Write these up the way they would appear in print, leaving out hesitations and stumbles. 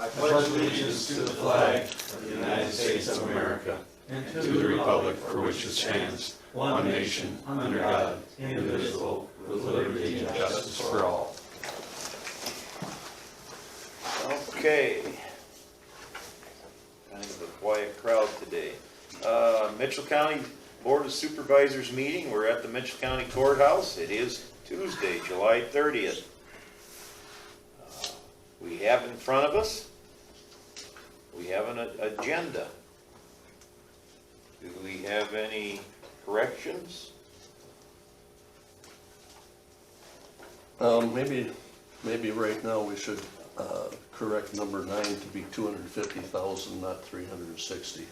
I pledge allegiance to the flag of the United States of America and to the republic for which it stands, one nation, under God, indivisible, with liberty and justice for all. Okay. Kind of a quiet crowd today. Mitchell County Board of Supervisors meeting. We're at the Mitchell County Courthouse. It is Tuesday, July 30th. We have in front of us, we have an agenda. Do we have any corrections? Maybe right now we should correct number 9 to be 250,000, not 360.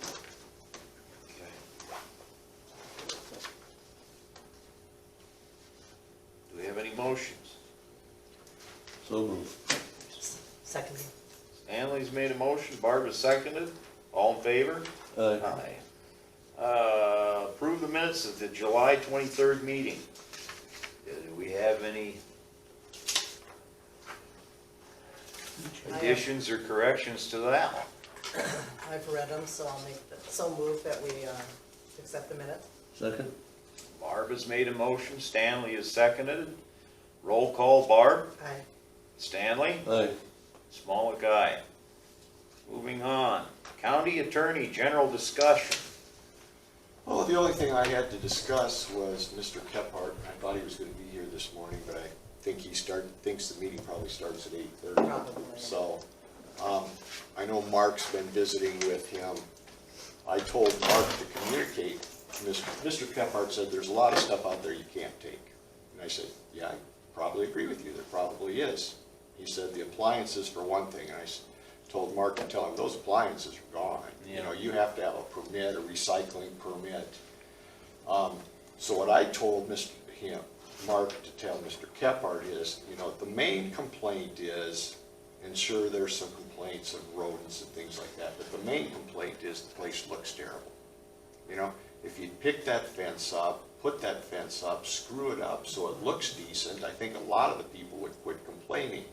Okay. Do we have any motions? So moved. Seconding. Stanley's made a motion, Barbara seconded. All in favor? Aye. Approve the minutes of the July 23rd meeting. Do we have any additions or corrections to that? I've read them, so I'll make, so move that we accept the minutes. Second? Barb has made a motion, Stanley has seconded. Roll call, Barb. Aye. Stanley. Aye. Smolik, aye. Moving on. County Attorney, general discussion. Well, the only thing I had to discuss was Mr. Kephart. I thought he was going to be here this morning, but I think he thinks the meeting probably starts at 8:30. Probably. So, I know Mark's been visiting with him. I told Mark to communicate. Mr. Kephart said there's a lot of stuff out there you can't take. And I said, yeah, I probably agree with you. There probably is. He said the appliances for one thing. And I told Mark to tell him those appliances are gone. Yeah. You know, you have to have a permit, a recycling permit. So what I told Mark to tell Mr. Kephart is, you know, the main complaint is, and sure there's some complaints of rodents and things like that, but the main complaint is the place looks terrible. You know, if you pick that fence up, put that fence up, screw it up so it looks decent, I think a lot of the people would quit complaining.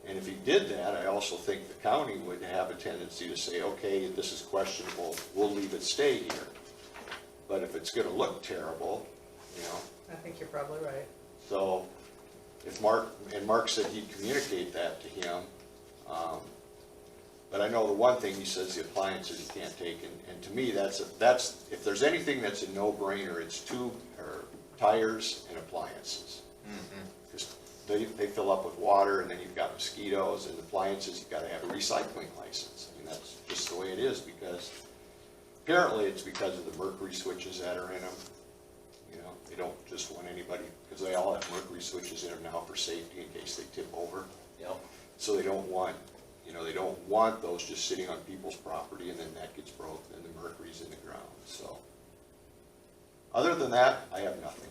And if he did that, I also think the county would have a tendency to say, okay, this is questionable, we'll leave it stay here. But if it's gonna look terrible, you know. I think you're probably right. So, if Mark said he'd communicate that to him, but I know the one thing he says the appliances you can't take, and to me that's if there's anything that's a no-brainer, it's tires and appliances. Because they fill up with water, and then you've got mosquitoes, and appliances you've got to have a recycling license. I mean, that's just the way it is, because apparently it's because of the mercury switches that are in them. You know, they don't just want anybody, because they all have mercury switches in them now for safety in case they tip over. Yep. So they don't want, they don't want those just sitting on people's property, and then that gets broke, and the mercury's in the ground. So, other than that, I have nothing.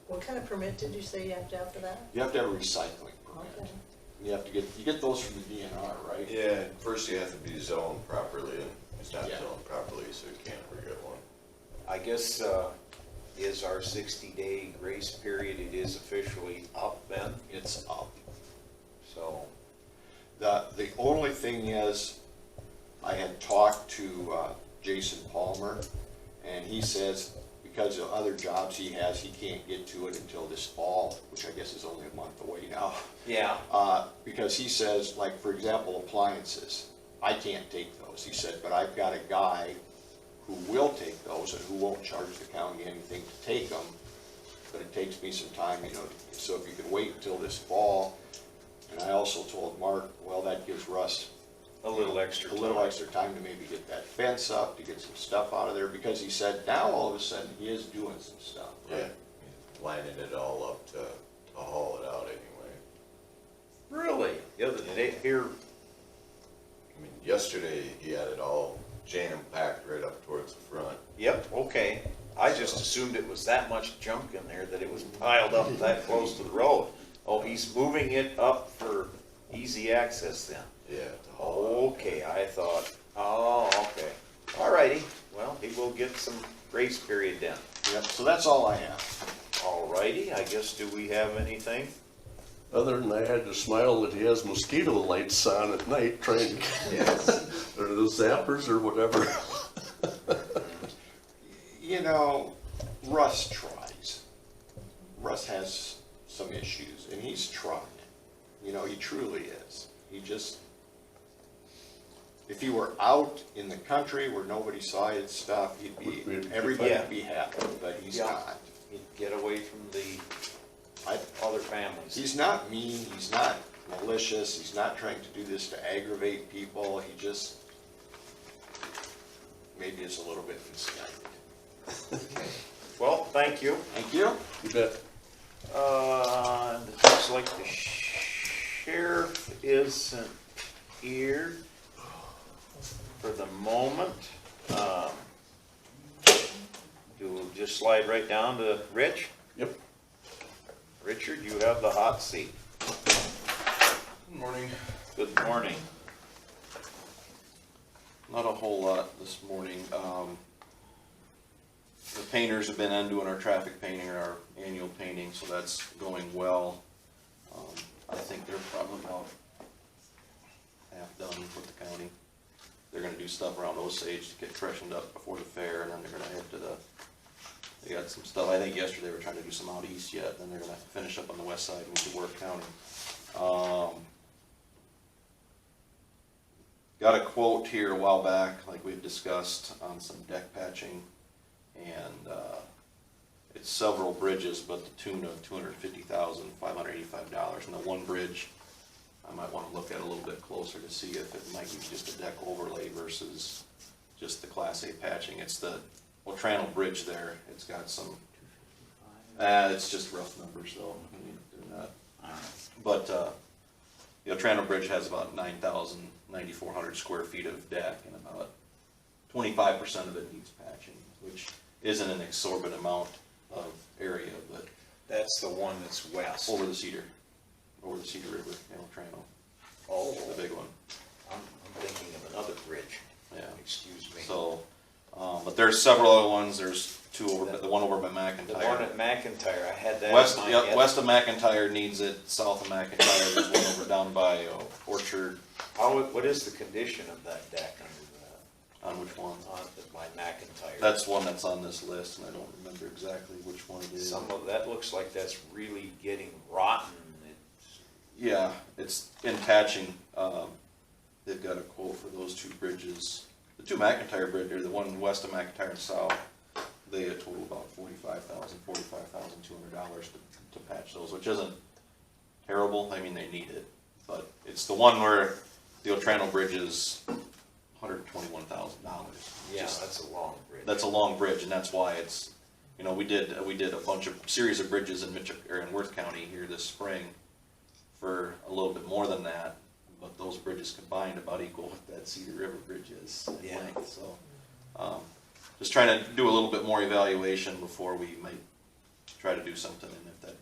What kind of permit did you say you have to have for that? You have to have a recycling permit. Okay. You have to you get those from the DNR, right? Yeah, first you have to be zoned properly, and it's not Yeah. zoned properly, so you can't ever get one. I guess, is our 60-day grace period, it is officially up then, It's up. so. The only thing is, I had talked to Jason Palmer, and he says because of other jobs he has, he can't get to it until this fall, which I guess is only a month away now. Yeah. Because he says, like, for example, appliances, I can't take those. He said, but I've got a guy who will take those and who won't charge the county anything to take them, but it takes me some time, so if you could wait until this fall. And I also told Mark, well, that gives Russ A little extra time to maybe get that fence up, to get some stuff out of there, because he said now all of a sudden he is doing some stuff. Yeah, lining it all up to haul it out anyway. Really? The other day here, I mean, yesterday he had it all jam-packed right up towards the front. yep, okay. I just assumed it was that much junk in there that it was piled up that close to the road. Oh, he's moving it up for easy access then? Yeah, to haul out. Okay, I thought, okay. All righty, well, he will get some grace period then. Yep, so that's all I have. All righty, I guess, do we have anything? Other than I had to smile that he has mosquito lights on at night trying to, or the zappers or whatever. You know, Russ tries. Russ has some issues, and he's trying. You know, he truly is. He just, if he were out in the country where nobody saw his stuff, everybody would be happy, but he's Yeah. not. He'd get away from the other families. He's not mean, he's not malicious, he's not trying to do this to aggravate people, he just maybe is a little bit misguided. Well, thank you. Thank you. You bet. It looks like the sheriff isn't here for the moment. We'll just slide right down to Rich. Yep. Richard, you have the hot seat. Good morning. Good morning. Not a whole lot this morning. The painters have been doing our traffic painting, our annual painting, so that's going well. I think they're probably about half done with the county. They're gonna do stuff around Osage to get freshened up before the fair, and then they're gonna head to they got some stuff, I think yesterday they were trying to do some out east yet, then they're gonna finish up on the west side into Worth County. Got a quote here a while back, like we've discussed, on some deck patching, and it's several bridges, but the tune of $250,585. And the one bridge, I might want to look at a little bit closer to see if it might be just a deck overlay versus just the Class A patching. It's the Trannell Bridge there. It's got some, it's just rough numbers though. I mean, they're not. But Trannell Bridge has about 9,400 square feet of deck, and about 25% of it needs patching, which isn't an exorbitant amount of area, but That's the one that's west. over the Cedar River, Trannell, Oh, the big one. I'm thinking of another bridge. Yeah. Excuse me. So, but there's several other ones. There's two over, the one over by McIntyre. The one at McIntyre, I had that West, in my yep, head. west of McIntyre needs it. South of McIntyre, there's one over down by Orchard. What is the condition of that deck On which one? by McIntyre? That's one that's on this list, and I don't remember exactly which one it is. Some of that looks like that's really getting rotten. Yeah, it's in patching. They've got a quote for those two bridges. The two McIntyre bridges, the one west of McIntyre and south, they total about $45,200 to patch those, which isn't terrible. I mean, they need it, but it's the one where the Trannell Bridge is $121,000. Yeah, that's a long bridge. That's a long bridge, and that's why it's, we did a series of bridges in Worth County here this spring for a little bit more than that, but those bridges combined about equal what that Cedar River Bridge is in Yeah. length. So, just trying to do a little bit more evaluation before we might try to do something, and if that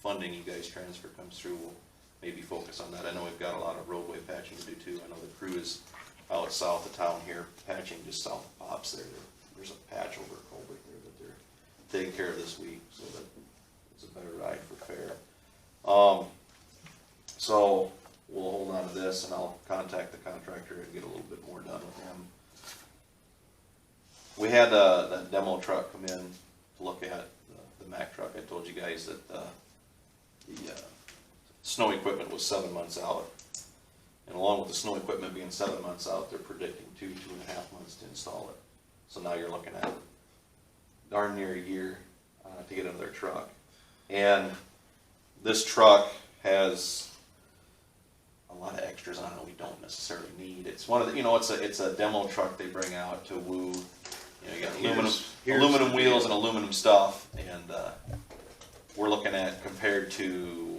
funding you guys transfer comes through, we'll maybe focus on that. I know we've got a lot of roadway patching to do too. I know the crew is out south of town here patching just south of Pops there. There's a patch over a culvert there that they're taking care of this week, so that it's a better ride for fair. So we'll hold on to this, and I'll contact the contractor and get a little bit more done with him. We had that demo truck come in to look at the Mack truck. I told you guys that the snow equipment was 7 months out. And along with the snow equipment being 7 months out, they're predicting 2.5 months to install it. So now you're looking at darn near a year to get another truck. And this truck has a lot of extras on it we don't necessarily need. It's one of the, it's a demo truck they bring out to woo. You got aluminum wheels and aluminum stuff, and we're looking at, compared to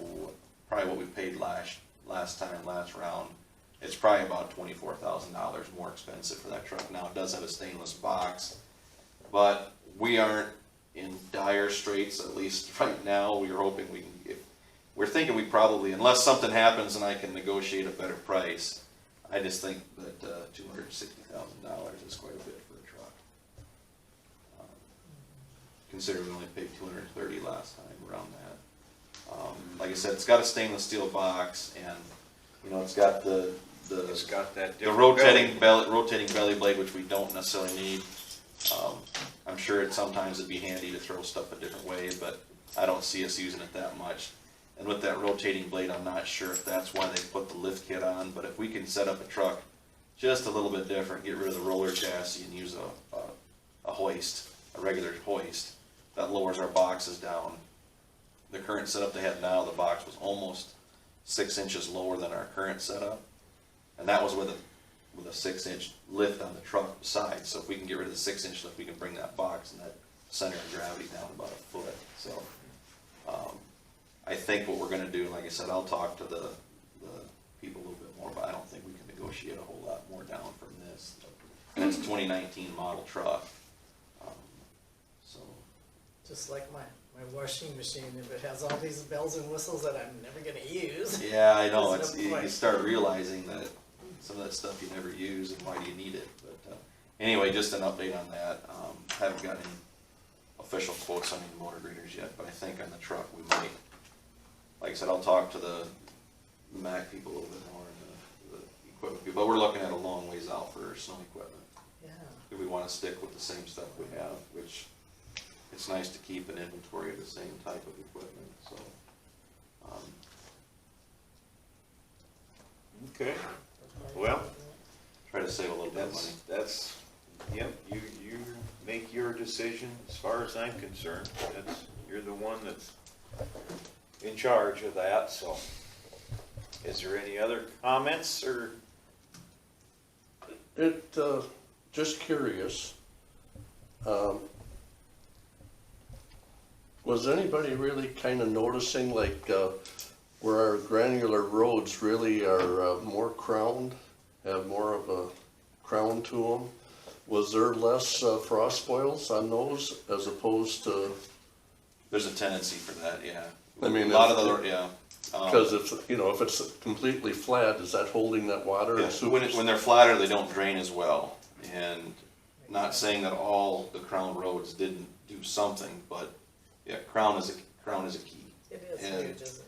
probably what we paid last round, it's probably about $24,000 more expensive for that truck. Now it does have a stainless box, but we aren't in dire straits, at least right now. We're hoping we're thinking we probably, unless something happens and I can negotiate a better price, I just think that $260,000 is quite a bit for a truck. Considering we only paid $230 last time, around that. Like I said, it's got a stainless steel box, and, you know, it's got It's got that the different rotating belly blade, which we don't necessarily need. I'm sure sometimes it'd be handy to throw stuff a different way, but I don't see us using it that much. And with that rotating blade, I'm not sure if that's why they put the lift kit on, but if we can set up a truck just a little bit different, get rid of the roller chassis and use a hoist, a regular hoist, that lowers our boxes down. The current setup they had now, the box was almost 6 inches lower than our current setup. And that was with a 6-inch lift on the truck besides. So if we can get rid of the 6-inch lift, we can bring that box and that center of gravity down about a foot. So I think what we're gonna do, like I said, I'll talk to the people a little bit more, but I don't think we can negotiate a whole lot more down from this. And it's a 2019 model truck. So, Just like my washing machine, if it has all these bells and whistles that I'm never gonna use. yeah, I know, There's no you point. start realizing that some of that stuff you never use, and why do you need it? But anyway, just an update on that. Haven't got any official quotes on any motor graders yet, but I think on the truck we might. Like I said, I'll talk to the Mac people a little bit more and the equipment people, but we're looking at a long ways out for snow equipment. Yeah. Do we want to stick with the same stuff we have, which it's nice to keep an inventory of the same type of equipment, so. Okay, well, Try to save a little bit of money. that's, yep, you make your decision as far as I'm concerned. You're the one that's in charge of that, so. Is there any other comments or? Just curious, was anybody really kind of noticing like, where our granular roads really are more crowned, have more of a crown to them? Was there less frost boils on those as opposed to, There's a tendency for that, yeah. I mean, A lot of the, yeah. because if it's completely flat, is that holding that water? Yeah, and when they're flatter, they don't drain as well. And not saying that all the crown roads didn't do something, but yeah, crown is a key. It is And huge, isn't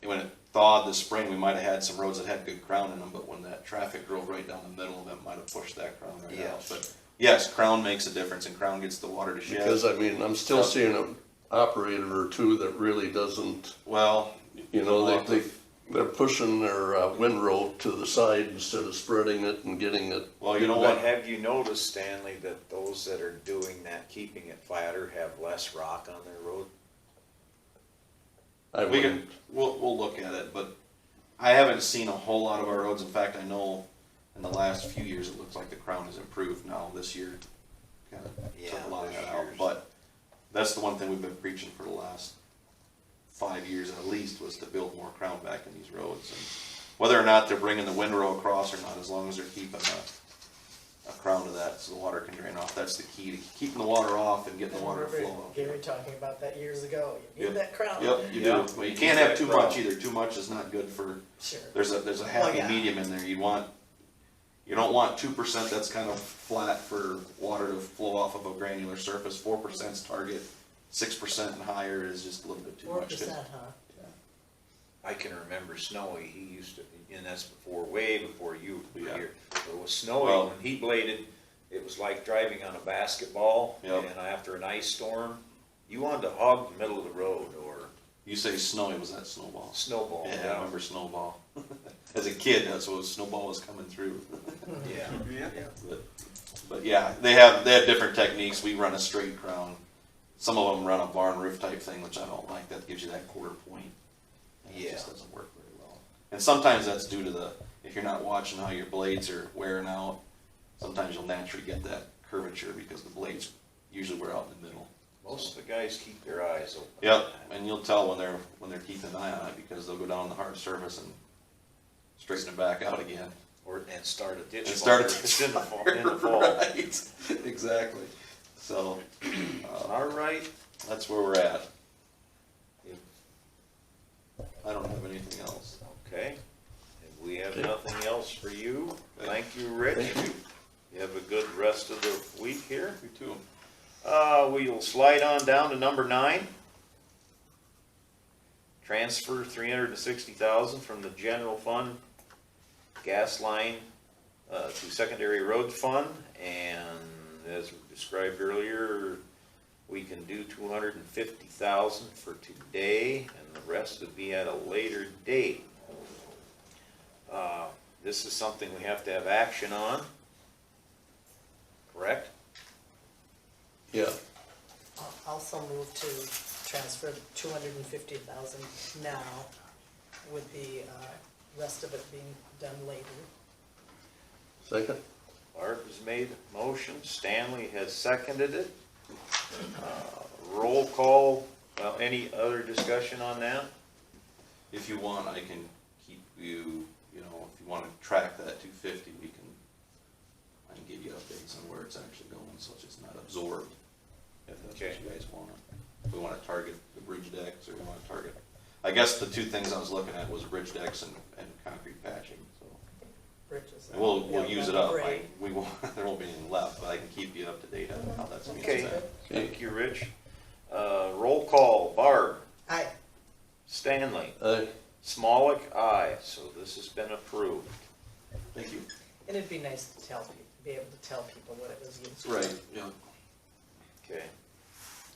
it? when it thawed this spring, we might have had some roads that had good crown in them, but when that traffic drove right down the middle of them, might have pushed that crown right Yeah. out. But yes, crown makes a difference, and crown gets the water to shed. Because I mean, I'm still seeing an operator or two that really doesn't, Well, they're pushing their windrow to the side instead of spreading it and getting it. well, you know But what? have you noticed, Stanley, that those that are doing that, keeping it flatter, have less rock on their road? I We wouldn't. can, we'll look at it, but I haven't seen a whole lot of our roads. In fact, I know in the last few years, it looks like the crown has improved now. This year, kind of took a lot of this that out. year's- But that's the one thing we've been preaching for the last 5 years at least, was to build more crown back in these roads. And whether or not they're bringing the windrow across or not, as long as they're keeping a crown to that so the water can drain off, that's the key to keeping the water off and getting the water to I remember flow out. Gary talking about that years ago. You Yep. need that crown. Yep, you Yeah. do. Well, you can't have too much either. Too much is not good for. Sure. There's a happy yeah. medium in there. You don't want 2% that's kind of flat for water to flow off of a granular surface. 4%'s target. 6% and higher is just a little bit too much. 4%, huh? I can remember Snowy, he used to, and that's way before you were Yeah. here. But it was Snowy, Well- when he bladed, it was like driving on a basketball. Yep. And after an ice storm, you wanted to hog the middle of the road or You say snowy, was that snowball? snowball. Yeah, I remember snowball. As a kid, that's what snowball was coming through. Yeah, yeah. But yeah, they have different techniques. We run a straight crown. Some of them run a barn roof type thing, which I don't like. That gives you that quarter point. And it just doesn't work very well. And sometimes that's due to if you're not watching how your blades are wearing out, sometimes you'll naturally get that curvature because the blades usually wear out in the middle. Most of the guys keep their eyes open. Yep, and you'll tell when they're keeping an eye on it because they'll go down the hard surface and straighten it back out again. And start a ditch. And start a fire. ditch In the fall. fire, In the fall. right, exactly. So, All right. that's where we're at. I don't have anything else. Okay. If we have nothing else for you, thank you, Rich. Thank you. You have a good rest of the week here. You too. We'll slide on down to number 9. transfer $360,000 from the general fund gas line to secondary road fund, and as described earlier, we can do $250,000 for today, and the rest would be at a later date. This is something we have to have action on, correct? Yeah, I'll also move to transfer 250,000 now, with the rest of it being done later. second? Barb has made a motion, Stanley has seconded it. Roll call, well, any other discussion on that? If you want, I can keep you, you know, if you wanna track that 250, I can give you updates on where it's actually going, so it's just not absorbed, if that's what Okay. you guys want. If we wanna target the bridge decks, or we wanna target, I guess the two things I was looking at was bridge decks and concrete patching, so. Bridges. And we'll Yeah, use it that'd up, be great. we won't, there won't be any left, but I can keep you up to date on how that's being Okay. spent. Thank you, Rich. Roll call, Barb, Aye. Stanley, Aye. Smolik, aye, so this has been approved. Thank you. And it'd be nice to tell people, be able to tell people what it was used for. Right, yeah. Okay.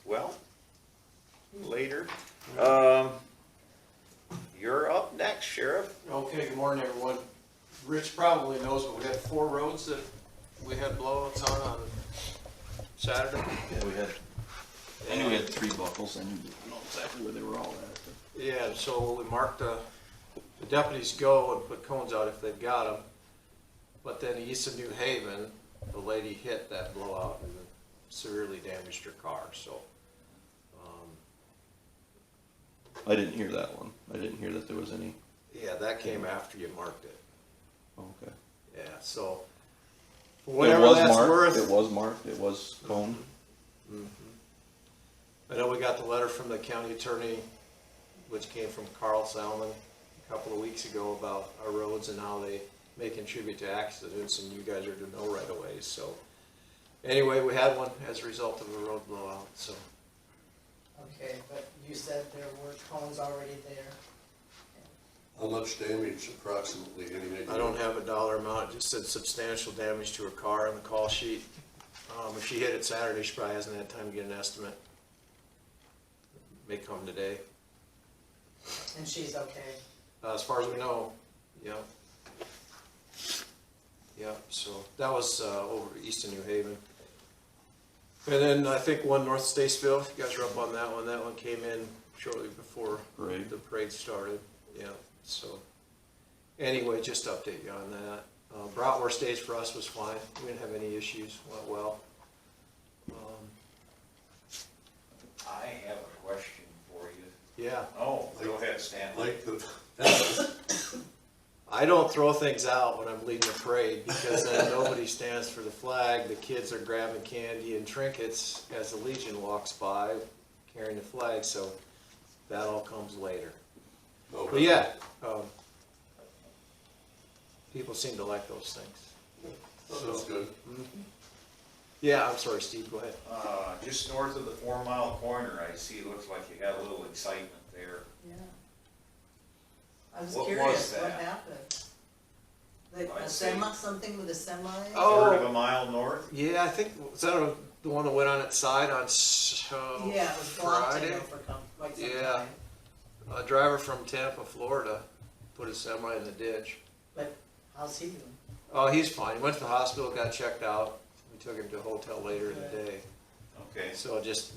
Well, later. You're up next, Sheriff. Okay, good morning, everyone. Rich probably knows, but we had 4 roads that we had blowouts on Saturday. Yeah, we had, I knew we had 3 buckles, I didn't know exactly where they were all at. Yeah, and so we marked, the deputies go and put cones out if they've got them. But then east of New Haven, the lady hit that blowout and severely damaged her car, so. I didn't hear that one. I didn't hear that there was any. Yeah, that came after you marked it. Okay. Yeah, so. For It whatever was that's marked, worth. it was marked, it was coned. I know we got the letter from the county attorney, which came from Carl Salmon a couple of weeks ago about our roads and how they may contribute to accidents, and you guys are to know right away, so. Anyway, we had one as a result of a road blowout, so. Okay, but you said there were cones already there. How much damage approximately, any idea? I don't have a dollar amount, it just said substantial damage to her car on the call sheet. If she hit it Saturday, she probably hasn't had time to get an estimate. May come today. And she's okay. As far as we know, yeah. Yeah, so that was over east of New Haven. And then I think one north of Statesville, you guys are up on that one. That one came in shortly before Parade. the parade started. Yeah, so anyway, just to update you on that. Bratwurst stage for us was fine. We didn't have any issues, went well. I have a question for you. Yeah, Oh, go ahead, Stanley. Like the, I don't throw things out when I'm leading the parade because then nobody stands for the flag. The kids are grabbing candy and trinkets as the Legion walks by carrying the flag, so that all comes later. But yeah, people seem to like those things. that's good. Yeah, I'm sorry, Steve, go ahead. Just north of the 4 Mile Corner, I see, looks like you got a little excitement there. Yeah. I was What was curious, what that? happened? I A see. something with a semi? Oh. Third of a mile north? Yeah, I think, was that the one that went on its side on Yeah, it was blocked Friday? for quite some Yeah. time. A driver from Tampa, Florida, put his semi in the ditch. But how's he doing? Oh, he's fine. He went to the hospital, got checked out. We took him to a hotel later in the day. Okay, So just,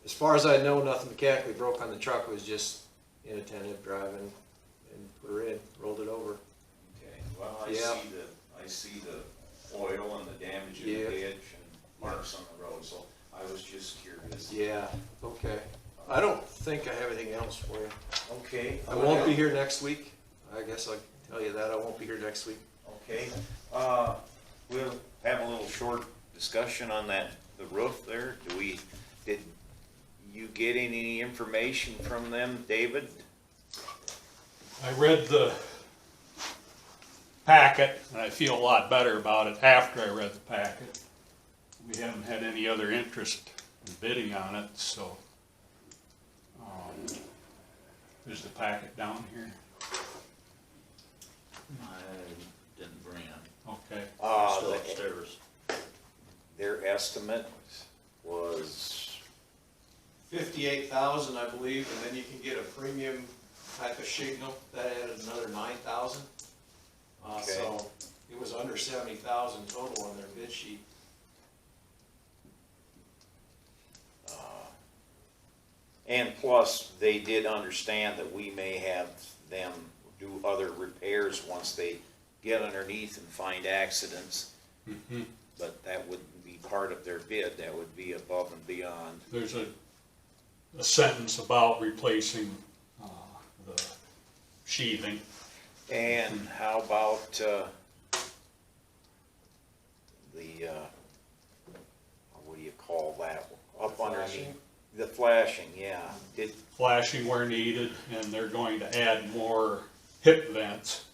as far as I know, nothing mechanically broke on the truck. It was just inattentive driving and put her in, rolled it over. okay, well, Yeah. I see the oil and the damage in the Yeah. ditch and marks on the road, so I was just curious. Yeah, okay. I don't think I have anything else for you. Okay. I won't be here next week. I guess I can tell you that. I won't be here next week. Okay, we'll have a little short discussion on that, the roof there. Did you get any information from them, David? I read the packet, and I feel a lot better about it after I read the packet. We haven't had any other interest in bidding on it, so Is the packet down here? I didn't bring it. Okay. Still upstairs. Their estimate was, 58,000, I believe, and then you can get a premium type of shingle, that added another 9,000. Okay. So it was under 70,000 total on their bid sheet. and plus, they did understand that we may have them do other repairs once they get underneath and find accidents. Mhm. But that wouldn't be part of their bid, that would be above and beyond. There's a sentence about replacing the sheathing. And how about, what do you call that? Up underneath, Flashing? the flashing, yeah. Did, Flashing where needed, and they're going to add more hip vents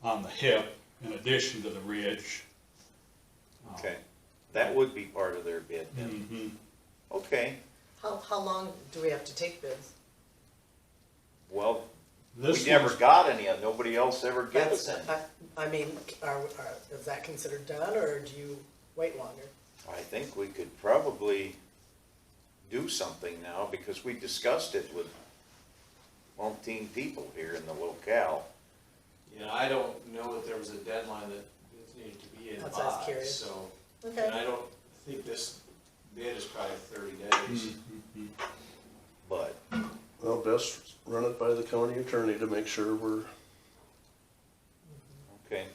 on the hip in addition to the ridge. okay, that would be part of their bid then. Mhm. Okay, How long do we have to take bids? well, This we never one's- got any, nobody else ever gave us any. I mean, is that considered done, or do you wait longer? I think we could probably do something now, because we discussed it with umpteen people here in the locale. You know, I don't know that there was a deadline that it needed to be in That's why I was by, curious. so. Okay. And I don't think this bid is probably 30 days. Mhm. But, Well, best run it by the county attorney to make sure we're, okay,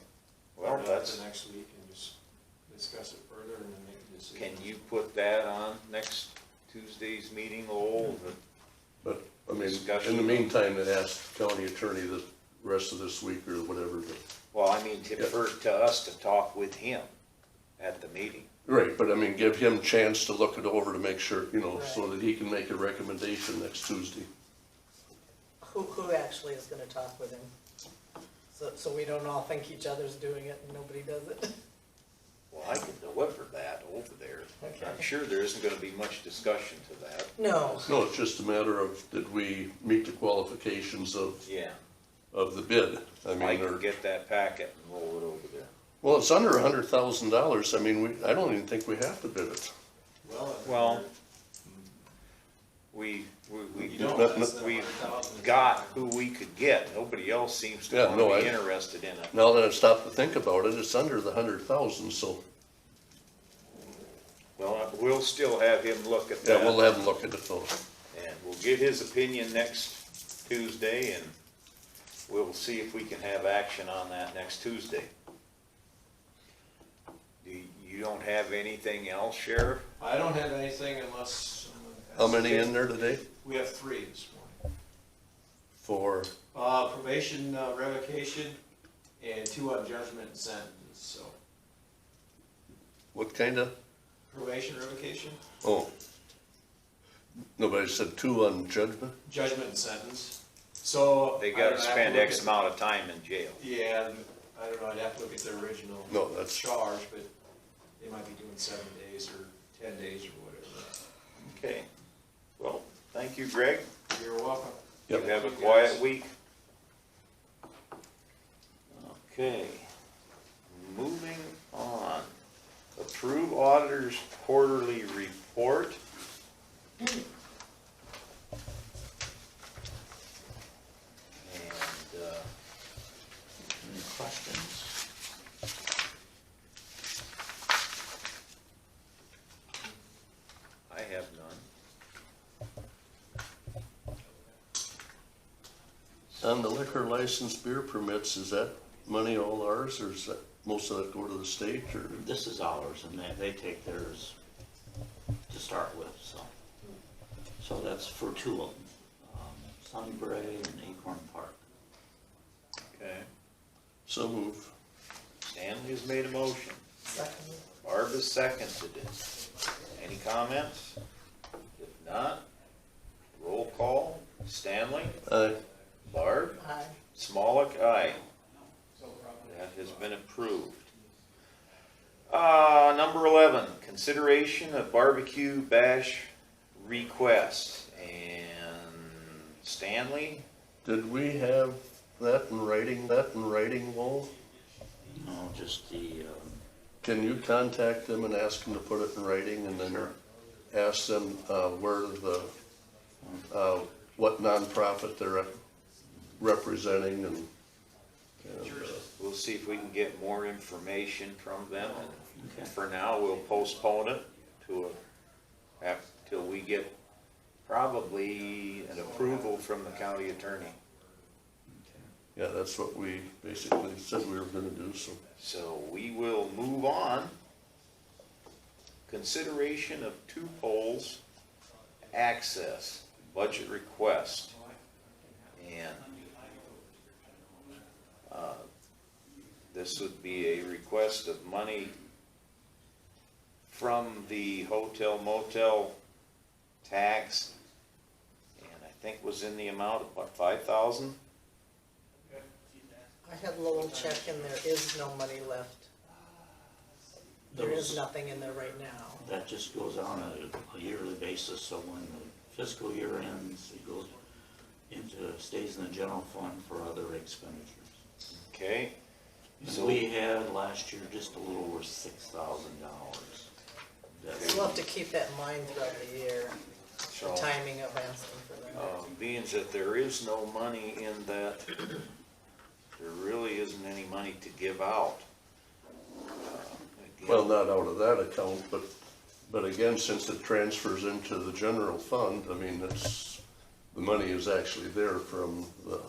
well, Bring it up that's, to next week and just discuss it further and then make a decision. can you put that on next Tuesday's meeting, Lowell? but, I mean, in Discussion. the meantime, it asked county attorney the rest of this week or whatever, but. Well, I mean, to us to talk with him at the meeting. Right, but I mean, give him a chance to look it over to make sure, you know, so that he can make a recommendation next Tuesday. Who actually is gonna talk with him? So we don't all think each other's doing it and nobody does it? Well, I can deliver that over there. Okay. I'm sure there isn't gonna be much discussion to that. No, No, it's just a matter of, did we meet the qualifications Yeah, of the bid? I I mean, can or, get that packet and roll it over there. well, it's under $100,000, I mean, I don't even think we have to bid it. Well, we You don't, But- that's the we 100,000. got who we could get. Nobody else seems to Yeah, want no, to be I- interested in it. Now that I've stopped to think about it, it's under the 100,000, so, Well, we'll still have him look at yeah, that. we'll have a look at it though. And we'll get his opinion next Tuesday, and we'll see if we can have action on that next Tuesday. You don't have anything else, Sheriff? I don't have anything unless someone has. How many in there today? We have 3 this morning. For, Probation revocation and 2 on judgment and sentence, so. what kind of, Probation revocation, oh. Nobody said 2 on judgment? judgment and sentence. So. They I gotta don't know, I have spend look X at- amount of time in jail. Yeah, I don't know, I'd have to look at their original. No, that's- Charge, but they might be doing 7 days or 10 days or whatever. Okay. Well, thank you, Greg. You're welcome. You Yep. have a Thank you, quiet guys. week. Okay. Moving on. Approve auditor's quarterly report. And, Any questions? I have none. On the liquor license beer permits, is that money all ours, or is that, most of that go to the state, or? This is ours, and they take theirs to start with, so. So that's for 2 of them, Sunbray and Acorn Park. Okay. So move. Stanley has made a motion. second, Barb has seconded it. Any comments? If not, roll call. Stanley? Aye. Barb? aye. Smollett, aye. That has been approved. Number 11, consideration of barbecue bash request. And Stanley? Did we have that in writing, Lowell? No, just the, Can you contact them and ask them to put it in writing and then ask them where what nonprofit they're representing and We'll see if we can get more information from them, and for now, we'll postpone it till we get probably an approval from the county attorney. yeah, that's what we basically said we were gonna do, so. So we will move on. Consideration of 2 poles, access, budget request. And this would be a request of money from the hotel motel tax, and I think was in the amount of what, 5,000? I had Lowell check and there is no money left. There is nothing in there right now. that just goes on a yearly basis, so when the fiscal year ends, it goes stays in the general fund for other expenditures. Okay, And we had last year just a little over $6,000. We'll have to keep that in mind throughout the year, the so, timing of asking for that. being that there is no money in that, there really isn't any money to give out. Again, Well, not out of that account, but again, since it transfers into the general fund, I mean, the money is actually there from the,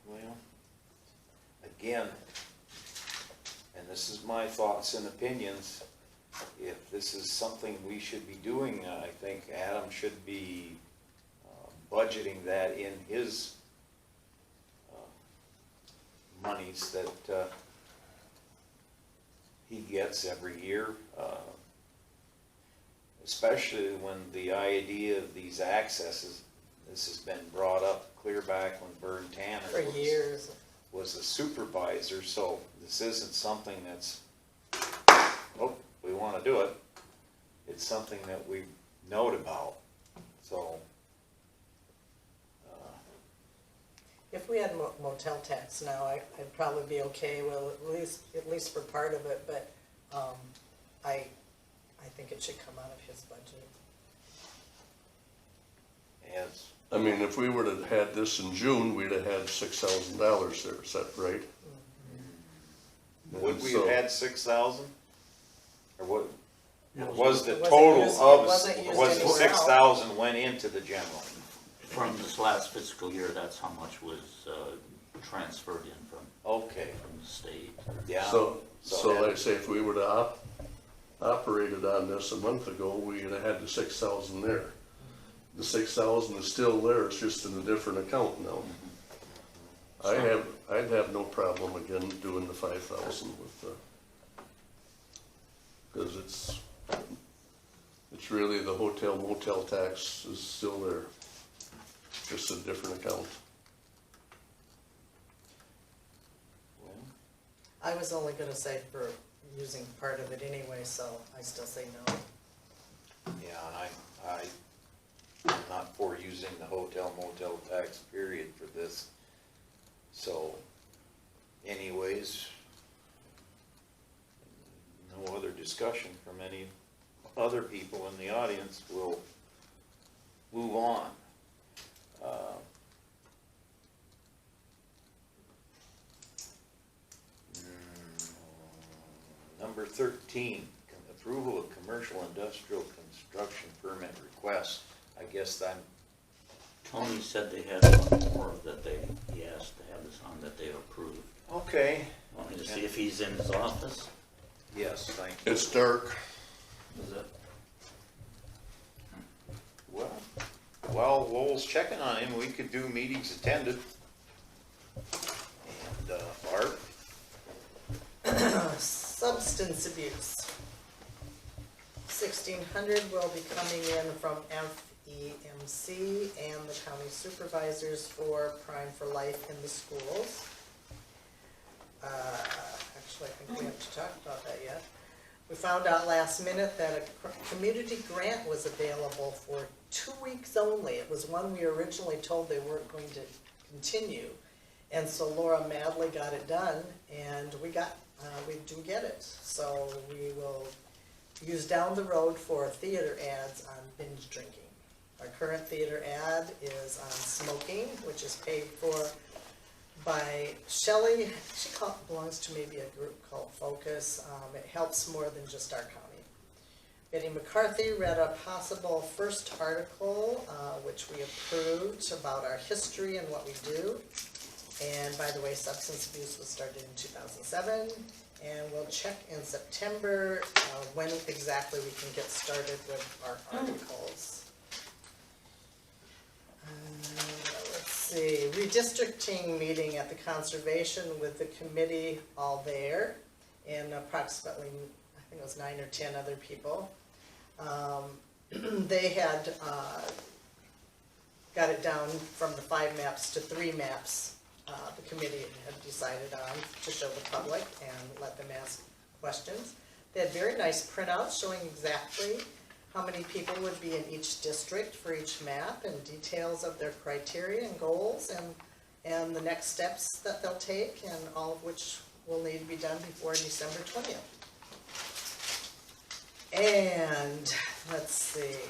Well, again, and this is my thoughts and opinions, if this is something we should be doing, I think Adam should be budgeting that in his monies that he gets every year, especially when the idea of these accesses, this has been brought up clear back when Vern Tanner For years. was a supervisor, so this isn't something that's, oh, we want to do it. It's something that we note about, so. If we had motel tax now, I'd probably be okay, well, at least for part of it, but, I think it should come out of his budget. As, I mean, if we would have had this in June, we'd have had $6,000 there, is that right? would we have So- had 6,000? Or what, Yeah, was the It wasn't total used- of, it wasn't used was the anywhere else. 6,000 went into the general? From this last fiscal year, that's how much was transferred in from Okay, the state. yeah. So that- like I say, if we would have operated on this a month ago, we'd have had the 6,000 there. The 6,000 is still there, it's just in a different account now. I'd have no problem again doing the 5,000 with the, because it's really the hotel motel tax is still there, just a different account. Well, I was only gonna say for using part of it anyway, so I still say no. yeah, and I'm not for using the hotel motel tax period for this. So anyways, no other discussion from any other people in the audience, we'll move on. Number 13, approval of commercial industrial construction permit request. I guess Tony said they had one more that he asked to have this on that they approved. okay. Want me to see if he's in his office? Yes, thank you. It's dark. Is it? Well, Lowell's checking on him, we could do meetings attended. And, Barb? Substance abuse. 1,600 will be coming in from FEMC and the county supervisors for Prime for Life in the schools. Actually, I think we have to talk about that yet. We found out last minute that a community grant was available for 2 weeks only. It was one we originally told they weren't going to continue. And so Laura madly got it done, and we do get it. So we will use down the road for theater ads on binge drinking. Our current theater ad is on smoking, which is paid for by Shelley. She belongs to maybe a group called Focus. It helps more than just our county. Betty McCarthy read a possible first article, which we approved, about our history and what we do. And by the way, substance abuse was started in 2007. And we'll check in September when exactly we can get started with our articles. Let's see, redistricting meeting at the conservation with the committee all there, and approximately, I think it was 9 or 10 other people. They had got it down from the 5 maps to 3 maps. The committee had decided on to show the public and let them ask questions. They had very nice printouts showing exactly how many people would be in each district for each map, and details of their criteria and goals, and the next steps that they'll take, and all of which will need to be done before December 20th. And let's see.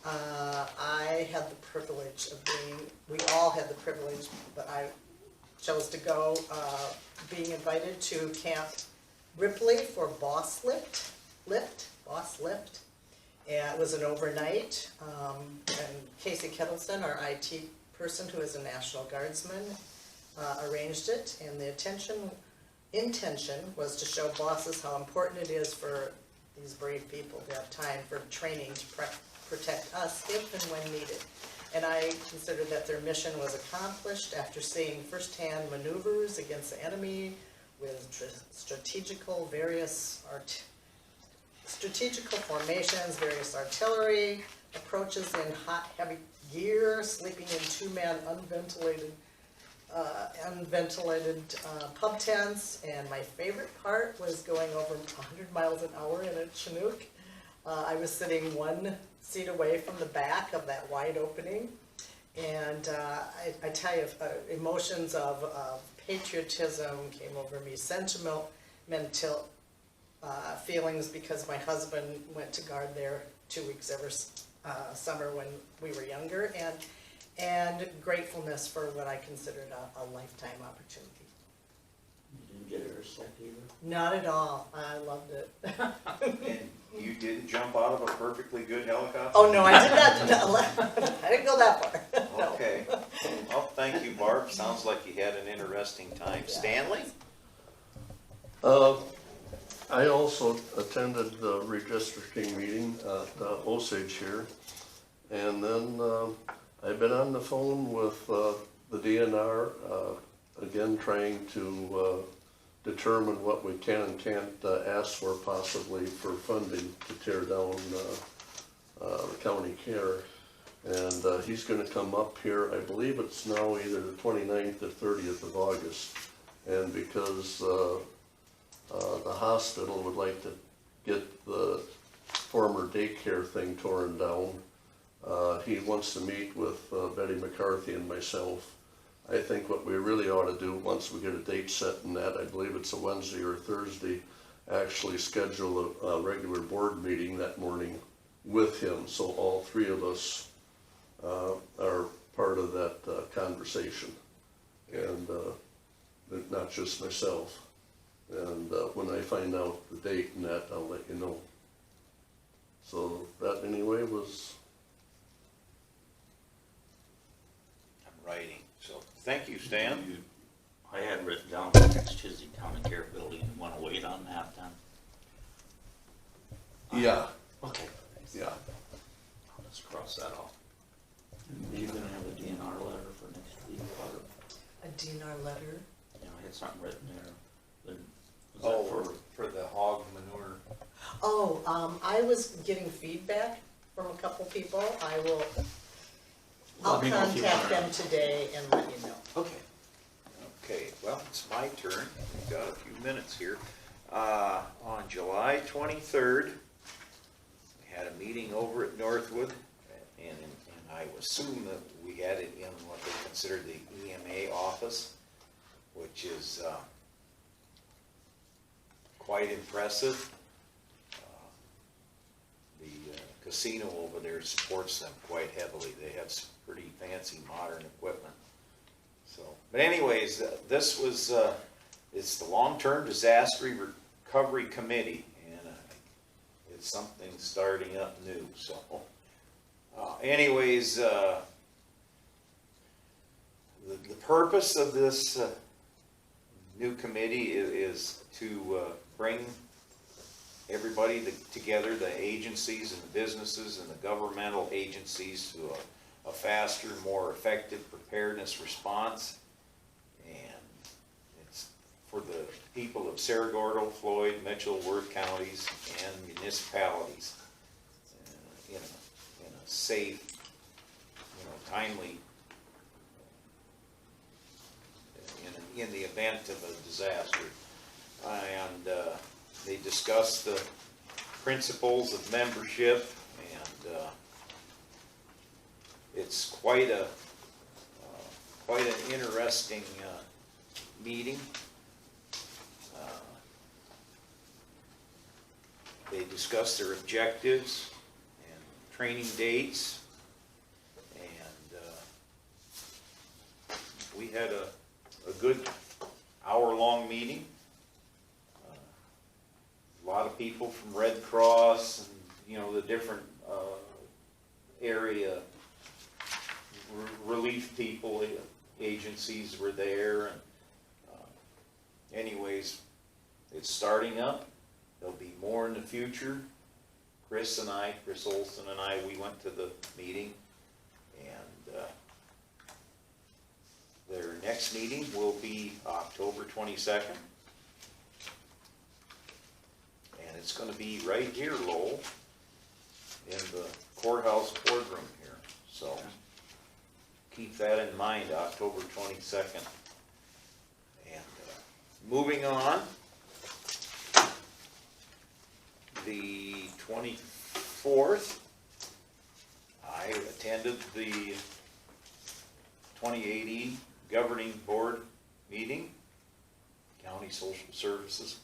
I had the privilege of we all had the privilege, but I chose to go, being invited to Camp Ripley for Boss Lift. And it was an overnight, and Casey Kettleson, our IT person who is a National Guardsman, arranged it, and the intention was to show bosses how important it is for these brave people to have time for training to protect us if and when needed. And I considered that their mission was accomplished after seeing firsthand maneuvers against the enemy with strategical formations, various artillery approaches in hot, heavy gear, sleeping in 2-man unventilated pub tents, and my favorite part was going over 100 miles an hour in a Chinook. I was sitting 1 seat away from the back of that wide opening, and I tell you, emotions of patriotism came over me, sentimental feelings, because my husband went to guard there 2 weeks every summer when we were younger, and gratefulness for what I considered a lifetime opportunity. You didn't get her sick either? Not at all. I loved it. And you didn't jump out of a perfectly good helicopter? Oh, no, I did not. I didn't go that far. No. Okay. Well, thank you, Barb. Sounds like you had an interesting time. Stanley? I also attended the redistricting meeting at Osage here, and then I've been on the phone with the DNR, again trying to determine what we can and can't ask for possibly for funding to tear down the county care. And he's going to come up here, I believe it's now either the 29th or 30th of August. And because the hospital would like to get the former daycare thing torn down, he wants to meet with Betty McCarthy and myself. I think what we really ought to do, once we get a date set in that, I believe it's a Wednesday or Thursday, actually schedule a regular board meeting that morning with him, so all 3 of us are part of that conversation, and not just myself. And when I find out the date and that, I'll let you know. So that anyway was... I'm writing, so thank you, Stan. I had written down the next Tuesday County Care Building. You want to wait on that then? Yeah, Okay. yeah. Let's cross that off. Are you gonna have a DNR letter for next week, Barb? A DNR letter? Yeah, I had something written there. Was that Oh, for the hog manure. Oh, I was getting feedback from a couple people. I'll Let me know if you contact wanna- them today and let you know. Okay. Okay, well, it's my turn. We've got a few minutes here. On July 23rd, we had a meeting over at Northwood, and I assume that we had it in what they consider the EMA office, which is quite impressive. The casino over there supports them quite heavily. They have some pretty fancy modern equipment. So, but anyways, this was, it's the Long-Term Disaster Recovery Committee, and it's something starting up new, so. Anyways, the purpose of this new committee is to bring everybody together, the agencies and the businesses and the governmental agencies, to a faster, more effective preparedness response. And it's for the people of Cerro Gordo, Floyd, Mitchell, Worth counties, and municipalities in a safe, timely, in the event of a disaster. And they discussed the principles of membership, and it's quite an interesting meeting. They discussed their objectives and training dates, and we had a good hour-long meeting. A lot of people from Red Cross and, the different area relief people, agencies were there. And anyways, it's starting up. There'll be more in the future. Chris Olson and I, we went to the meeting, and their next meeting will be October 22nd. And it's going to be right here, Lowell, in the courthouse boardroom here. So keep that in mind, October 22nd. And moving on, the 24th, I attended the 2080 Governing Board meeting, County Social Services.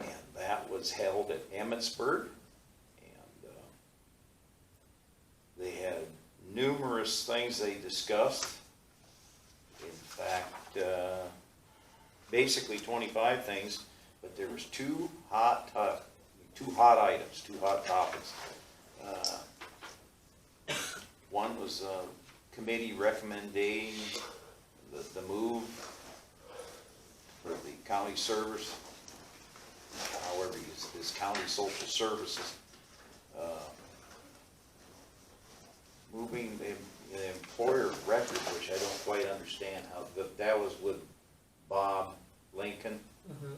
And that was held at Emmitsburg, and they had numerous things they discussed. In fact, basically 25 things, but there was two hot items, two hot topics. One was a committee recommending the move for the county service, however you use this county social services, moving the employer record, which I don't quite understand how, that was with Bob Lincoln. Mm-hmm.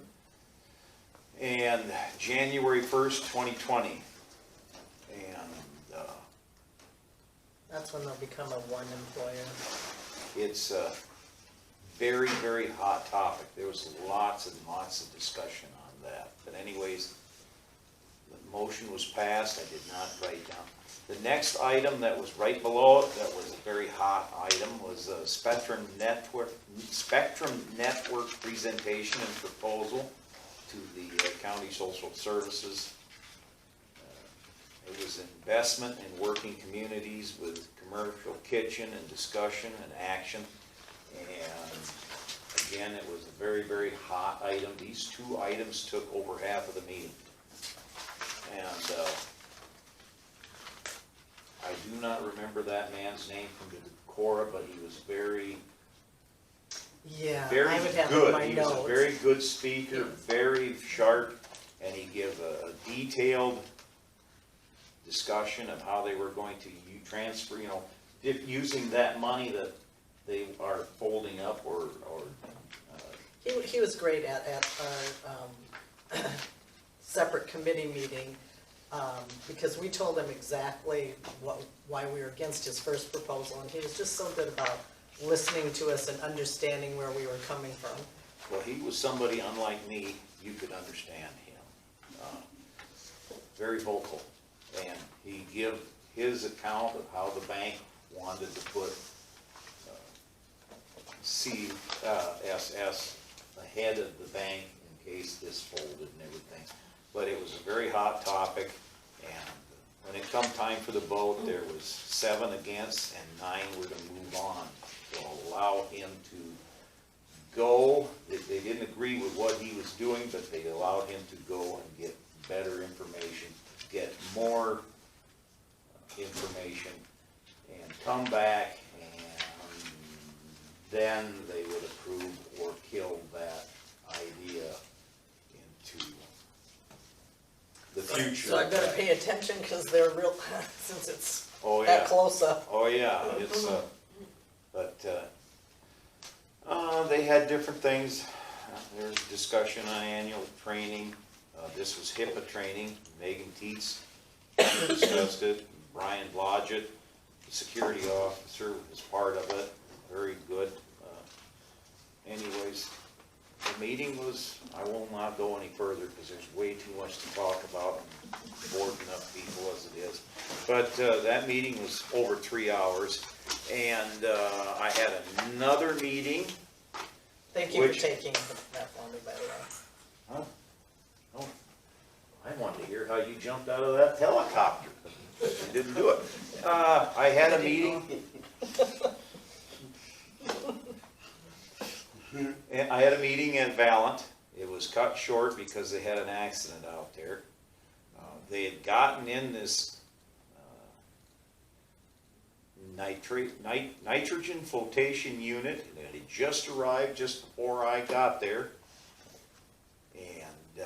And January 1st, 2020. And That's when they'll become a one employer. it's a very, very hot topic. There was lots and lots of discussion on that. But anyways, the motion was passed. I did not write down. The next item that was right below it, that was a very hot item, was a Spectrum Network presentation and proposal to the County Social Services. It was investment in working communities with commercial kitchen and discussion and action. And again, it was a very, very hot item. These two items took over half of the meeting. And I do not remember that man's name from the Decorah, but he was very Yeah, very I would have good. in my He notes. was a very good speaker, very sharp, and he gave a detailed discussion of how they were going to transfer, using that money that they are folding up or He was great at our separate committee meeting, because we told him exactly why we were against his first proposal, and he was just so good about listening to us and understanding where we were coming from. well, he was somebody unlike me. You could understand him. Very vocal. and he give his account of how the bank wanted to put CSS ahead of the bank in case this folded and everything. But it was a very hot topic, and when it come time for the vote, there was 7 against and 9 were to move on to allow him to go. They didn't agree with what he was doing, but they allowed him to go and get better information, get more information, and come back, and then they would approve or kill that idea into the future. So I better pay attention, cause they're real, since it's Oh, that yeah. close up. Oh, yeah, it's, they had different things. There's discussion on annual training. This was HIPAA training. Megan Teets discussed it. Brian Blodgett, the security officer, was part of it. Very good. Anyways, the meeting was, I will not go any further because there's way too much to talk about and bored enough people as it is. But that meeting was over 3 hours, and I had another meeting. Thank you for taking that for me, by the way. Huh? Oh, I wanted to hear how you jumped out of that helicopter. You didn't do it. I had a meeting. And I had a meeting at Valent. It was cut short because they had an accident out there. They had gotten in this nitrogen flotation unit, and it had just arrived just before I got there. And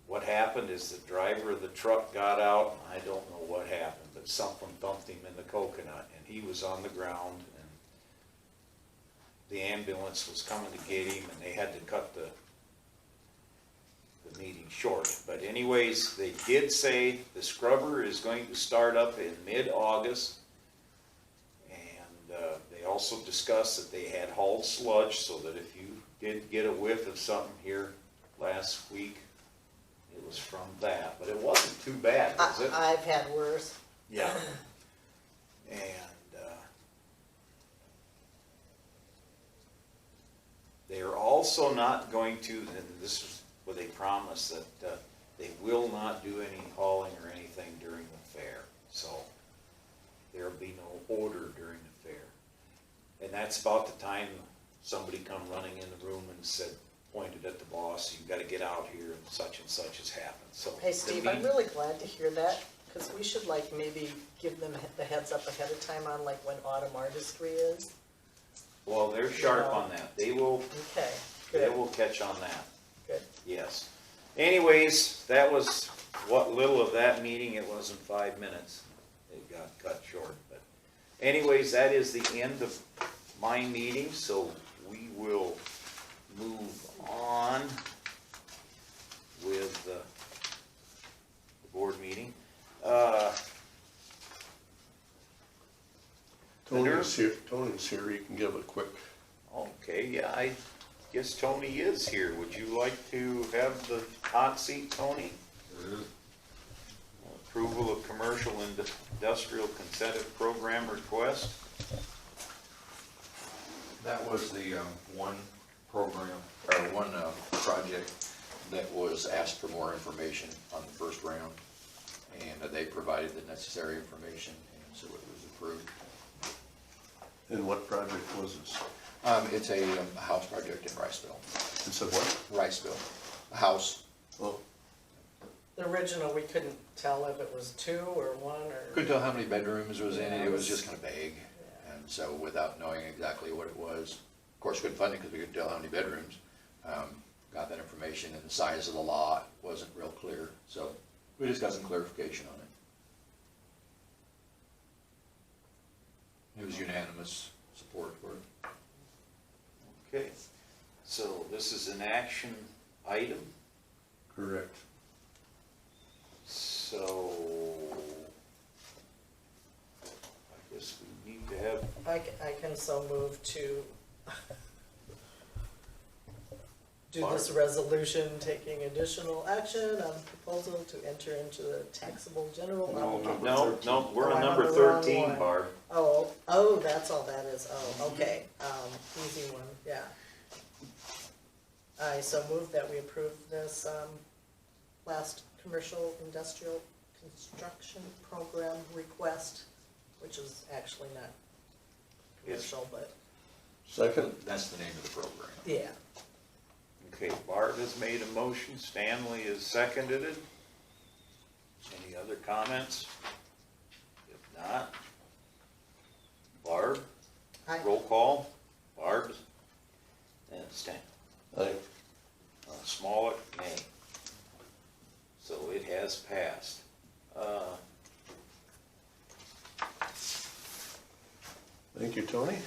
what happened is the driver of the truck got out, and I don't know what happened, but something bumped him in the coconut, and he was on the ground. The ambulance was coming to get him, and they had to cut the meeting short. But anyways, they did say the scrubber is going to start up in mid-August, and they also discussed that they had hauled sludge, so that if you did get a whiff of something here last week, it was from that. But it wasn't too bad, was it? I've had worse. Yeah. And they are also not going to, and this is what they promised, that they will not do any hauling or anything during the fair. So there'll be no order during the fair. And that's about the time somebody come running in the room and said, pointed at the boss, you've got to get out here, and such has happened. So Hey, Steve, I'm really glad to hear that, because we should like maybe give them the heads up ahead of time on like when autumn artistry is. well, they're sharp on that. They will, Okay, they good, will catch on that. good. Yes. Anyways, that was what little of that meeting. It wasn't 5 minutes. It got cut short. But anyways, that is the end of my meeting, so we will move on with the board meeting. Tony's here, he can give a quick, Okay, yeah, I guess Tony is here. Would you like to have the hot seat, Tony? Approval of commercial and industrial consented program request. That was the one program, or one project that was asked for more information on the first round, and they provided the necessary information, and so it was approved. and what project was this? It's a house project in Riceville. It's a what? Riceville, a house. Oh, The original, we couldn't tell if it was 2 or 1 or. Couldn't tell how many bedrooms was in it, it was Yeah. just kind of vague, and so without knowing exactly what it was, of course, couldn't find it because we couldn't tell how many bedrooms. Got that information, and the size of the lot wasn't real clear, so we just got some clarification on it. It was unanimous support for it. Okay, so this is an action item, correct. so I guess we need to have, I can so move to do this resolution, taking additional action on proposal to enter into the taxable general. No, obligation. No, we're Oh, on I'm number on the wrong 13, one. Barb. Oh, that's all that is, oh, okay, easy one, yeah. I so move that we approve this, last commercial industrial construction program request, which is actually not commercial, but, Second? That's the name of the program. yeah. Okay, Barb has made a motion, Stanley has seconded it. Any other comments? If not, Barb, Aye. roll call, Barb, and Stan. Aye. Smollett, nay. So it has passed. Thank you, Tony.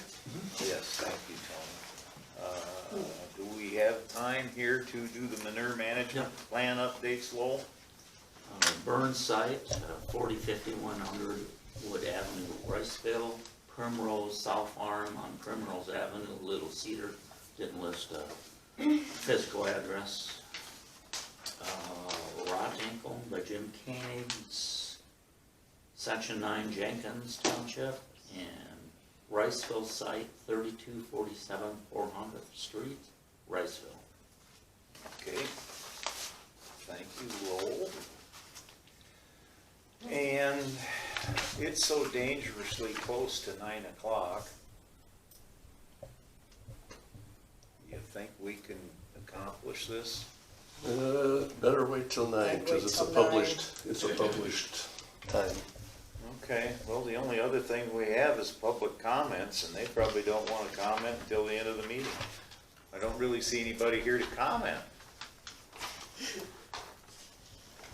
Yes, thank you, Tony. Do we have time here to do the manure management plan updates, Lowell? Burn site, 405100 Wood Avenue, Riceville, Primrose, South Farm on Primrose Avenue, Little Cedar, didn't list a physical address. Rot Ankle by Jim Koenig, Section 9 Jenkins Township, and Riceville site, 3247 400th Street, Riceville. Okay. Thank you, Lowell. And it's so dangerously close to 9 o'clock. You think we can accomplish this? Better wait till 9, I'd because wait it's a till 9. published time. Okay, well, the only other thing we have is public comments, and they probably don't want to comment until the end of the meeting. I don't really see anybody here to comment.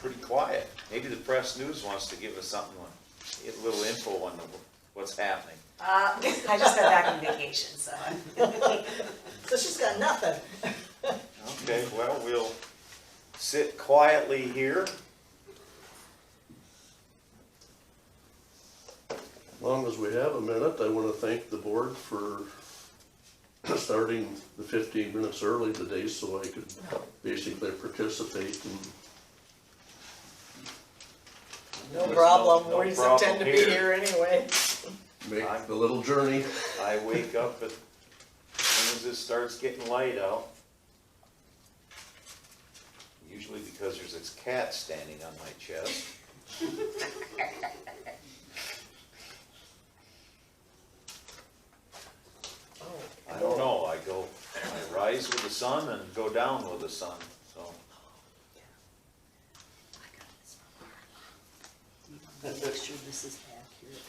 Pretty quiet. Maybe the press news wants to give us something, a little info on what's happening. I just got back on vacation, so. So she's got nothing. Okay, well, we'll sit quietly here. As long as we have a minute, I want to thank the board for starting the 15 minutes early today so I could basically participate and No problem, no we just problem intend to be here. here anyway. make the little journey. I wake up as soon as it starts getting light out. Usually because there's this cat standing on my chest. I don't know, I rise with the sun and go down with the sun, so. Make sure this is accurate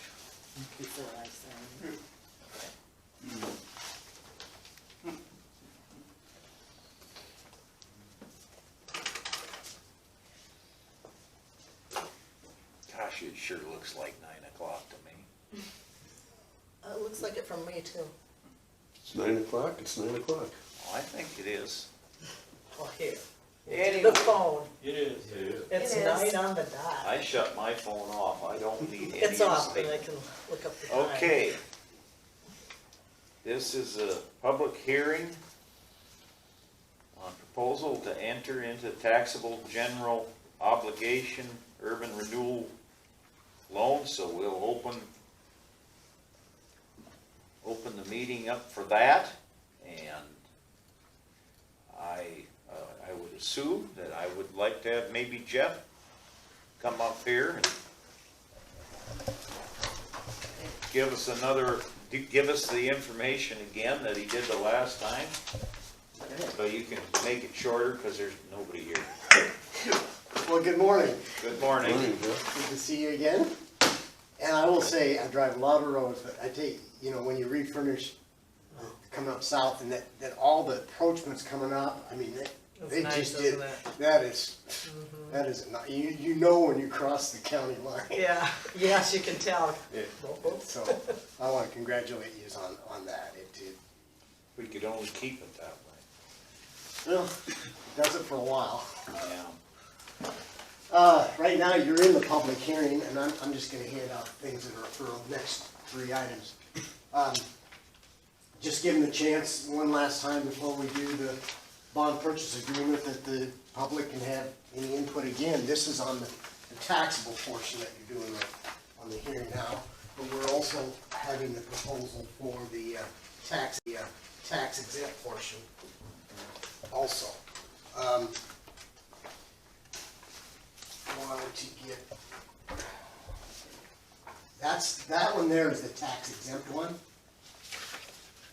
before I sign it. Gosh, it sure looks like 9 o'clock to me. It looks like it from me too. It's 9 o'clock, it's 9 o'clock. Oh, I think it is. Well, here, Anyway, the phone, It is. it's It is. 9 on the dot. I shut my phone off, I don't need any It's off, and I mistake. can look up the time. Okay. This is a public hearing on proposal to enter into taxable general obligation urban renewal loan, so we'll open the meeting up for that, and I would assume that I would like to have maybe Jeff come up here and give us the information again that he did the last time. So you can make it shorter because there's nobody here. Well, good morning. Good morning. Morning, Jeff. Good to see you again. And I will say, I drive a lot of roads, but I take, when you refurnish coming up south and that all the approachments coming up, I mean, they nice, just did, isn't it? that is not, you know when you cross the county line. Yeah, yes, you can tell. Yeah. So I want to congratulate you on that. We could only keep it that Well, it does it for a while. way. Yeah. Right now, you're in the public hearing, and I'm just gonna hand out things that are for the next 3 items. Just give them a chance one last time before we do the bond purchase agreement that the public can have any input. Again, this is on the taxable portion that you're doing on the hearing now, but we're also having the proposal for the tax exempt portion also. Wanted to get, that one there is the tax exempt one.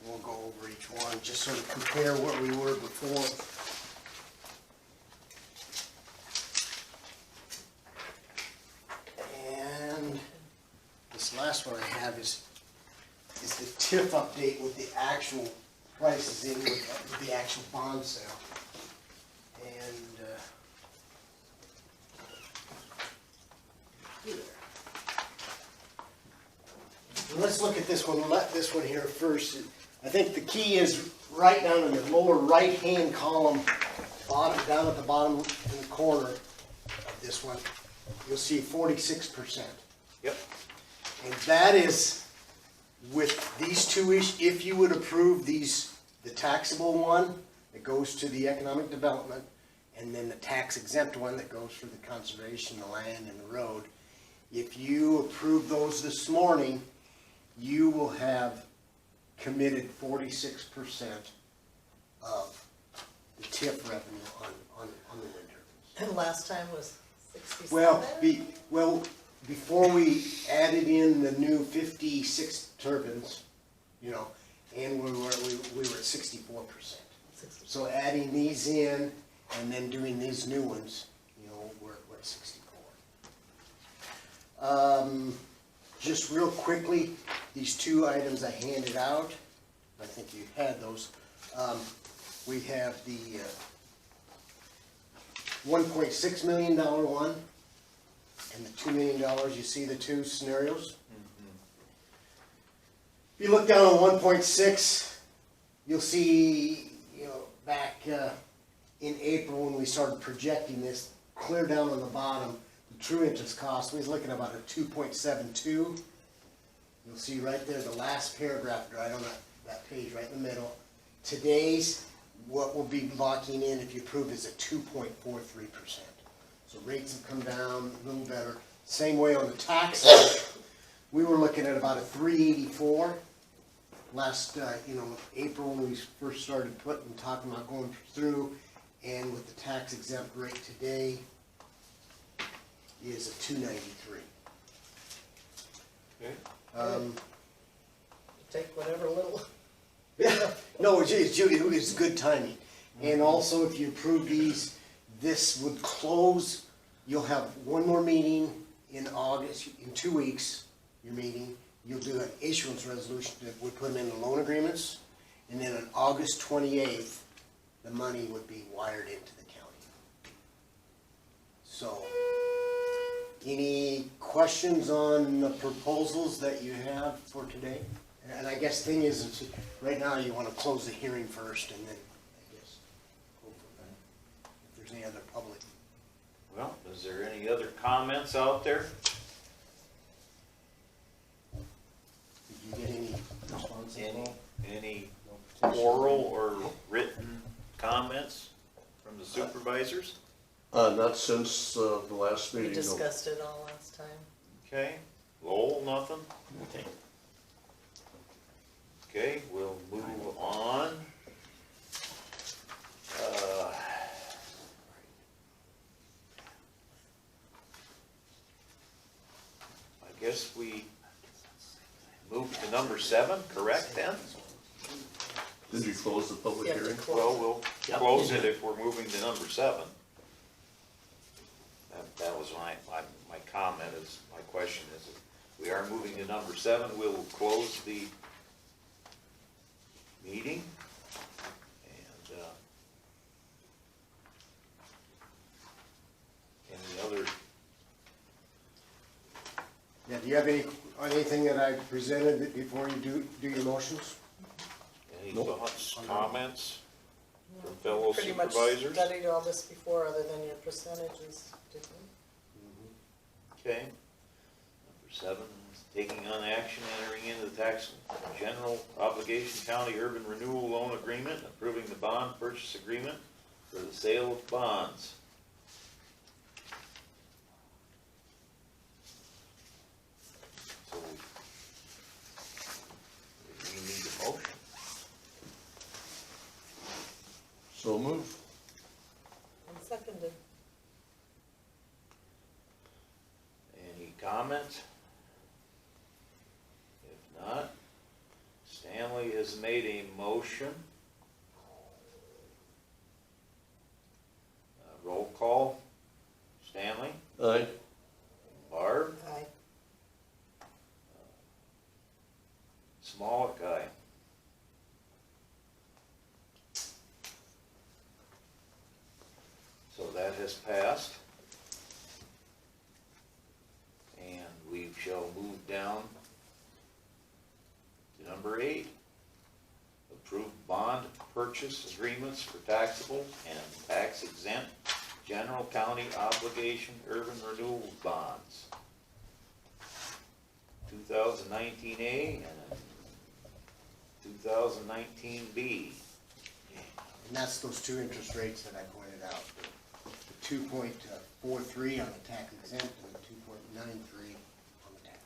We'll go over each one, just sort of compare what we were before. And this last one I have is the TIF update with the actual prices in with the actual bond sale. And, here. Let's look at this one. We'll let this one here first. I think the key is right down in the lower right-hand column, down at the bottom in the corner of this one, you'll see 46%. Yep. And that is with these two issues, if you would approve these, the taxable one that goes to the economic development, and then the tax exempt one that goes for the conservation, the land and the road. If you approve those this morning, you will have committed 46% of the TIF revenue on the wind turbines. And last time was 67? Well, before we added in the new 56 turbines, you know, and we were at 64%. So adding these in and then doing these new ones, you know, we're at 64. Just real quickly, these two items I handed out, I think you had those. We have the $1.6 million one and the $2 million. You see the two scenarios? If you look down on 1.6, you'll see, you know, back in April when we started projecting this, clear down on the bottom, the true interest cost, we was looking at about a 2.72. You'll see right there, the last paragraph right on that page, right in the middle. Today's, what we'll be locking in, if you approve, is a 2.43%. So rates have come down a little better. Same way on the taxes, we were looking at about a 384 last, April when we first started talking about going through, and with the tax exempt rate today is a 293. Okay. Take whatever little. No, it's good timing. And also, if you approve these, this would close, you'll have one more meeting in August, in 2 weeks, your meeting. You'll do an issuance resolution that would put them in the loan agreements. And then on August 28th, the money would be wired into the county. So, any questions on the proposals that you have for today? And I guess the thing is, right now you want to close the hearing first and then, I guess, go from there. If there's any other public. Well, is there any other comments out there? Did you get any responses at all? Any oral or written comments from the supervisors? Not since the last We meeting. no. discussed it all last time. Okay, Lowell, nothing? Okay. Okay, we'll move on. I guess we move to number 7, correct then? Did you close the public You have to hearing? close. Well, we'll close it if we're moving to number 7. That was my comment, is, my question is, if we are moving to number 7, we'll close the meeting. And, any other, Yeah, do you have anything that I presented before you do your motions? any thoughts, comments from fellow Pretty much supervisors? studied all this before, other than your percentages different. Okay. Number 7 is taking on action, entering into the tax general obligation county urban renewal loan agreement, approving the bond purchase agreement for the sale of bonds. So, we need a motion. So move. Seconded. Any comments? If not, Stanley has made a motion. Roll call. Stanley? Aye. Barb? Aye. Smollett, aye. So that has passed. And we shall move down to number 8. Approve bond purchase agreements for taxable and tax exempt general county obligation urban renewal bonds. 2019A and 2019B. And that's those two interest rates that I pointed out. The 2.43 on the tax exempt and the 2.93 on the tax.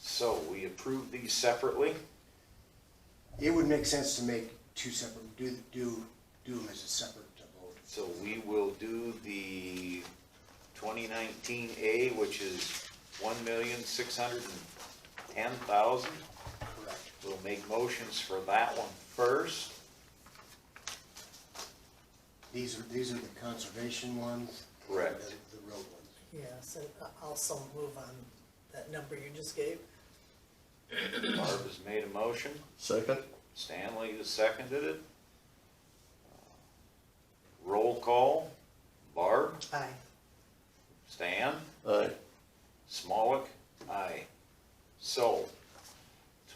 So we approve these separately. It would make sense to make two separate, do them as a separate vote. So we will do the 2019A, which is 1,610,000. Correct. We'll make motions for that one first. These are the conservation ones. and Correct. The road ones. Yes, and also move on that number you just gave. Barb has made a motion. Second. Stanley has seconded it. Roll call. Barb? Aye. Stan? Aye. Smollett? Aye. So,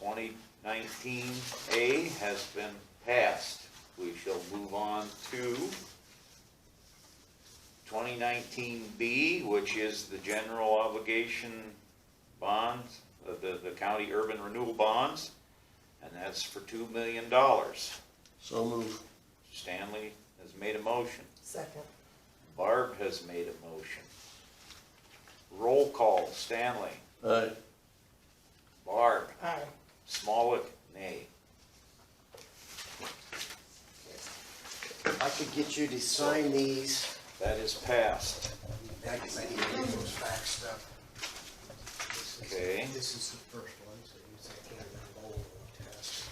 2019A has been passed. We shall move on to 2019B, which is the general obligation bonds, the county urban renewal bonds, and that's for $2 million. So move. Stanley has made a motion. Second. Barb has made a motion. Roll call. Stanley? Aye. Barb? Aye. Smollett? Nay. I could get you to sign these. That is passed. I need to get those faxed up. Okay. This is the first one, so you say hand them all test.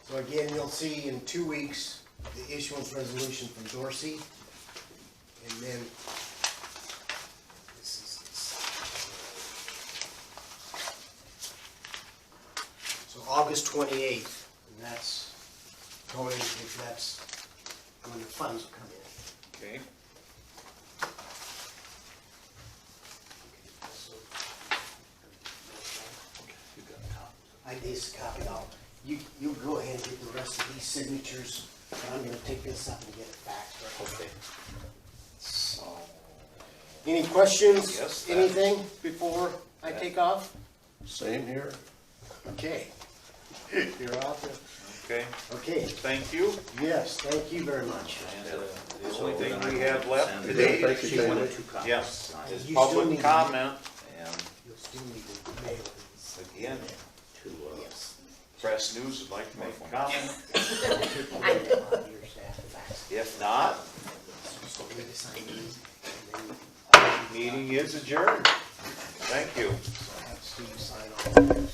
So again, you'll see in 2 weeks, the issuance resolution from Dorsey. And then this is this. So August 28th, and that's going, if that's when the funds will come in. Okay. I just copied all. You go ahead and get the rest of these signatures, and I'm gonna take this up and get it faxed. Okay. So, Any questions? Yes, that- Anything before I take off? Same here. Okay. You're off. okay, Okay, thank you. yes, thank you very much. And the only thing we have left today Thank you, is, Tammy. yes, is You still need public to- comment. And You'll still need to mail these. again, Yes. Press News would like to make a comment. I want your staff to fax. If not, You still need to sign these, and then meeting is adjourned. Thank you. I'll have Steve sign all of this.